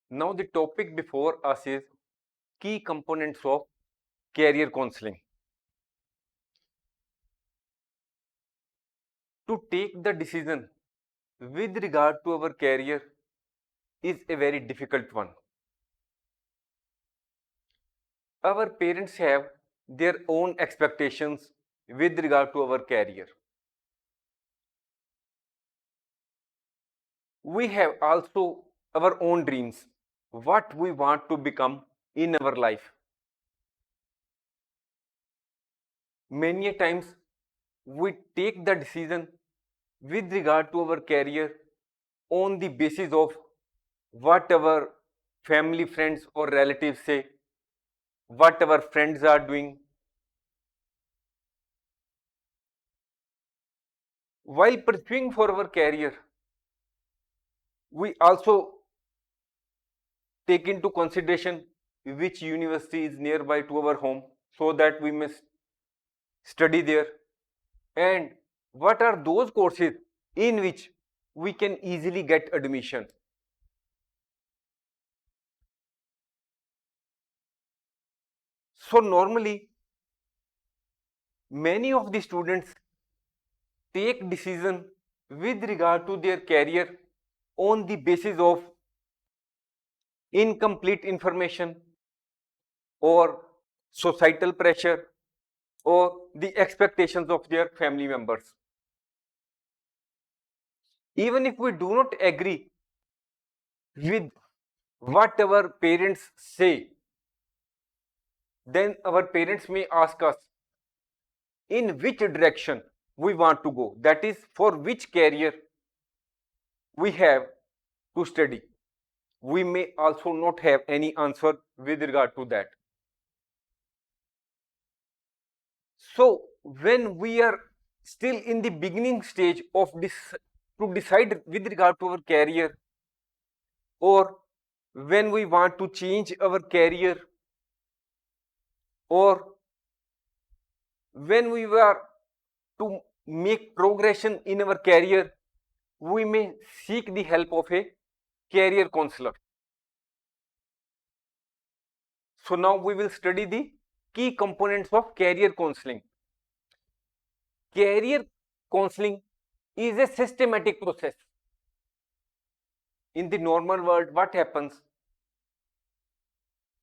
Now the topic before us is key components of career counseling. To take the decision with regard to our career is a very difficult one. Our parents have their own expectations with regard to our career. We have also our own dreams, what we want to become in our life. Many a times we take the decision with regard to our career on the basis of what our family, friends, or relatives say, what our friends are doing. While pursuing for our career, we also take into consideration which university is nearby to our home so that we may study there, and what are those courses in which we can easily get admission. So normally many of the students take decision with regard to their career on the basis of incomplete information or societal pressure or the expectations of their family members. Even if we do not agree with what our parents say, then our parents may ask us in which direction we want to go, that is, for which career we have to study. We may also not have any answer with regard to that. So when we are still in the beginning stage of this to decide with regard to our career, or when we want to change our career, or when we were to make progression in our career, we may seek the help of a career counselor. So now we will study the key components of career counseling. Career counseling is a systematic process. In the normal world, what happens?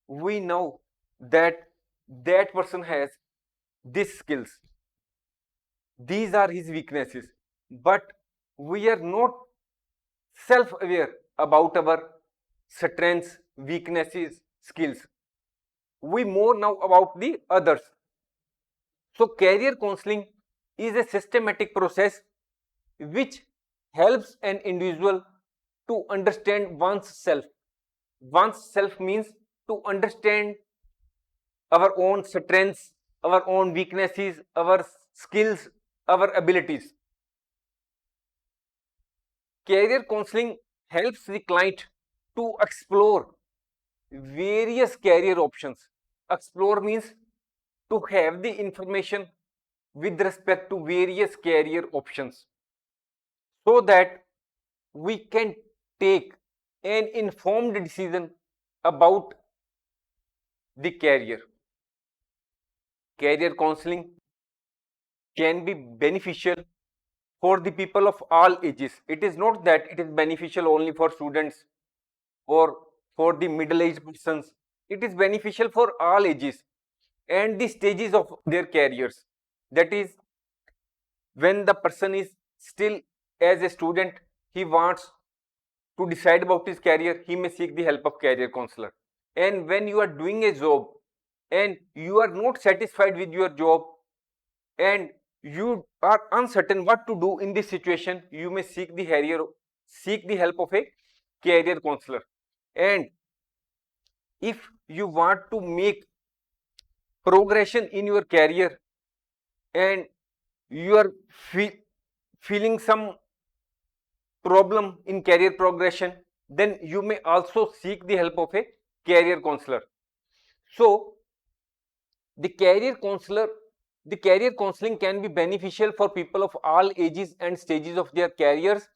We know that that person has these skills, these are his weaknesses, but we are not self-aware about our strengths, weaknesses, skills. We more know about the others. So career counseling is a systematic process which helps an individual to understand one's self. One's self means to understand our own strengths, our own weaknesses, our skills, our abilities. Career counseling helps the client to explore various career options. Explore means to have the information with respect to various career options so that we can take an informed decision about the career. Career counseling can be beneficial for the people of all ages. It is not that it is beneficial only for students or for the middle-aged persons. It is beneficial for all ages and the stages of their careers. That is, when the person is still as a student, he wants to decide about his career, he may seek the help of career counselor. And when you are doing a job and you are not satisfied with your job and you are uncertain what to do in this situation, you may seek the help of a career counselor. And if you want to make progression in your career and you are feeling some problem in career progression, then you may also seek the help of a career counselor. So the career counseling can be beneficial for people of all ages and stages of their careers.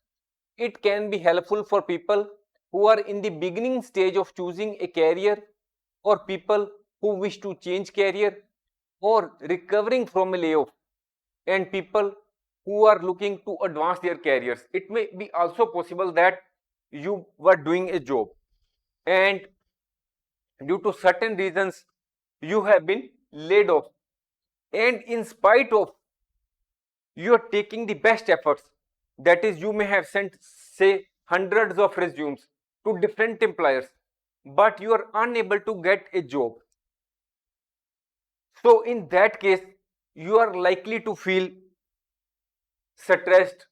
It can be helpful for people who are in the beginning stage of choosing a career, or people who wish to change career, or recovering from a layoff, and people who are looking to advance their careers. It may be also possible that you were doing a job and due to certain reasons you have been laid off, and in spite of you are taking the best efforts, that is, you may have sent say hundreds of resumes to different employers, but you are unable to get a job. So in that case you are likely to feel stressed.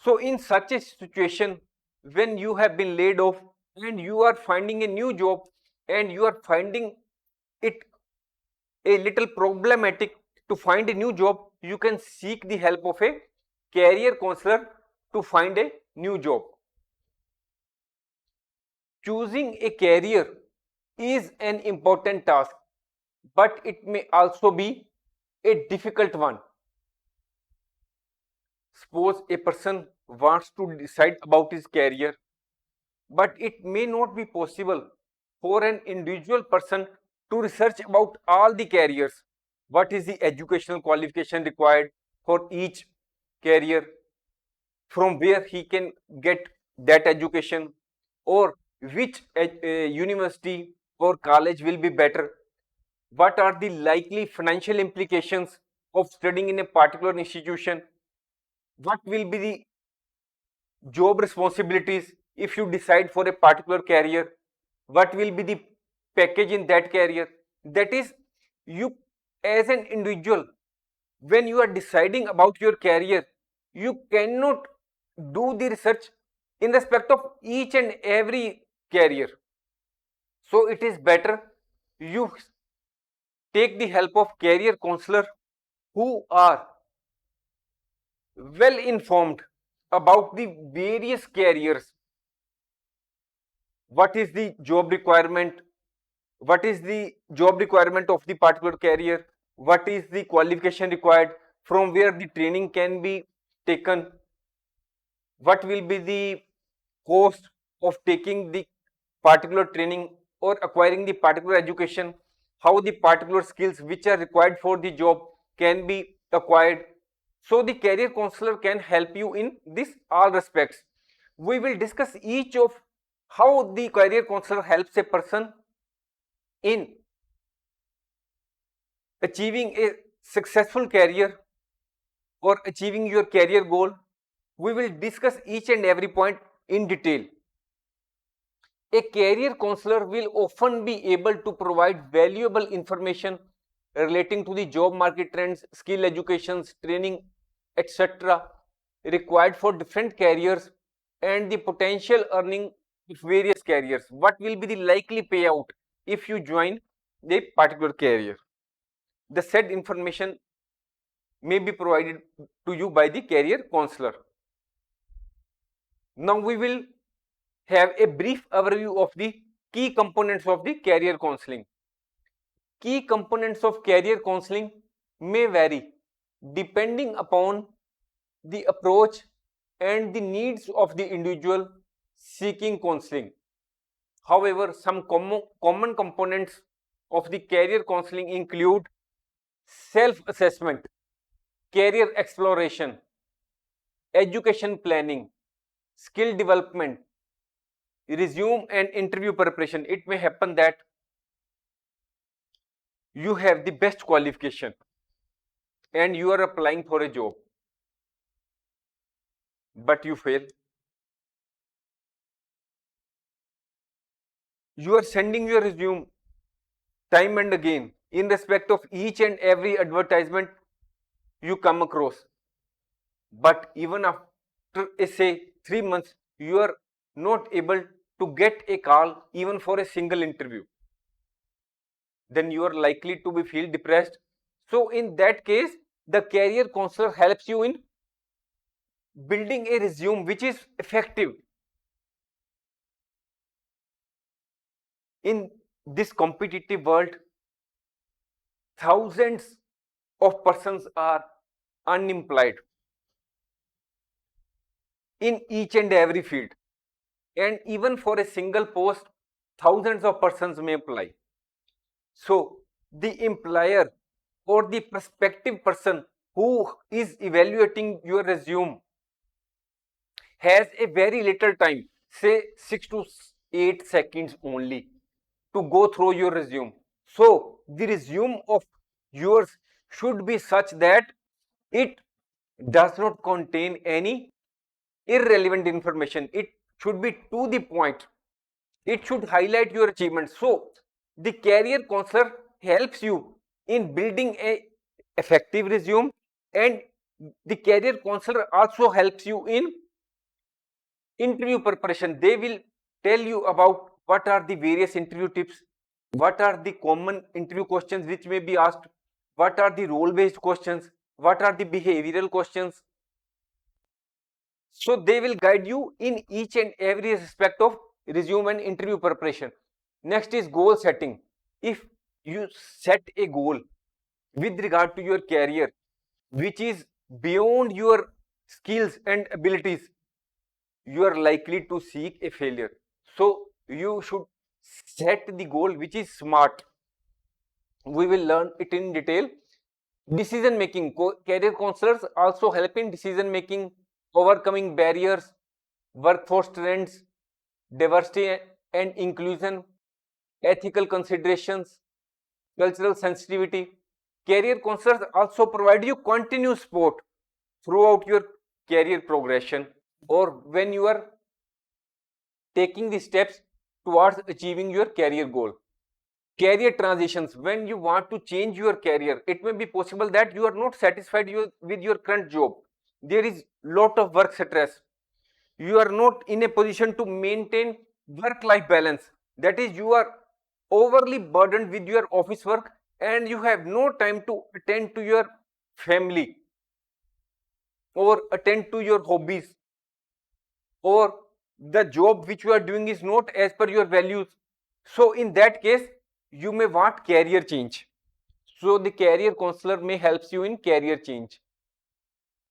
So in such a situation, when you have been laid off and you are finding a new job and you are finding it a little problematic to find a new job, you can seek the help of a career counselor to find a new job. Choosing a career is an important task, but it may also be a difficult one. Suppose a person wants to decide about his career, but it may not be possible for an individual person to research about all the careers. What is the educational qualification required for each career, from where he can get that education, or which university or college will be better, what are the likely financial implications of studying in a particular institution, what will be the job responsibilities if you decide for a particular career, what will be the package in that career. That is, you as an individual, when you are deciding about your career, you cannot do the research in respect of each and every career. So it is better you take the help of career counselor who are well informed about the various careers. What is the job requirement, what is the job requirement of the particular career, what is the qualification required, from where the training can be taken, what will be the cost of taking the particular training or acquiring the particular education, how the particular skills which are required for the job can be acquired. So the career counselor can help you in this all respects. We will discuss each of how the career counselor helps a person in achieving a successful career or achieving your career goal. We will discuss each and every point in detail. A career counselor will often be able to provide valuable information relating to the job market trends, skill educations, training, etc. required for different careers and the potential earning of various careers. What will be the likely payout if you join the particular career? The said information may be provided to you by the career counselor. Now we will have a brief overview of the key components of the career counseling. Key components of career counseling may vary depending upon the approach and the needs of the individual seeking counseling. However, some common components of the career counseling include self-assessment, career exploration, education planning, skill development, resume and interview preparation. It may happen that you have the best qualification and you are applying for a job, but you fail. You are sending your resume time and again in respect of each and every advertisement you come across, but even after say 3 months you are not able to get a call even for a single interview, then you are likely to be feel depressed. So in that case the career counselor helps you in building a resume which is effective. In this competitive world, thousands of persons are unemployed. in each and every field, and even for a single post thousands of persons may apply. So the employer or the prospective person who is evaluating your resume has a very little time, say 6 to 8 seconds only, to go through your resume. So the resume of yours should be such that it does not contain any irrelevant information. It should be to the point. It should highlight your achievements. So the career counselor helps you in building a effective resume, and the career counselor also helps you in interview preparation. They will tell you about what are the various interview tips, what are the common interview questions which may be asked, what are the role based questions, what are the behavioral questions. So they will guide you in each and every aspect of resume and interview preparation. Next is goal setting. If you set a goal with regard to your career which is beyond your skills and abilities, you are likely to seek a failure. So you should set the goal which is smart. We will learn it in detail. Decision making. Career counselors also help in decision making, overcoming barriers, workforce trends, diversity and inclusion, ethical considerations, cultural sensitivity. Career counselors also provide you continuous support throughout your career progression, or when you are taking the steps towards achieving your career goal. Career transitions. When you want to change your career, it may be possible that you are not satisfied with your current job. There is lot of work stress. You are not in a position to maintain work life balance. That is, you are overly burdened with your office work and you have no time to attend to your family or attend to your hobbies, or the job which you are doing is not as per your values. So in that case, you may want career change. So the career counselor may helps you in career change.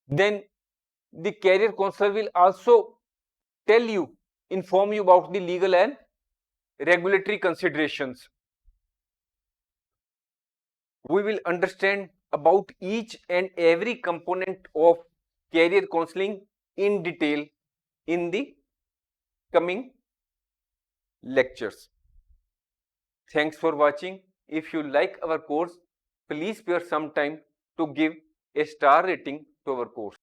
Then the career counselor will also tell you, inform you about the legal and regulatory considerations. We will understand about each and every component of career counseling in detail in the coming lectures. Thanks for watching. If you like our course, please spare some time to give a star rating to our course.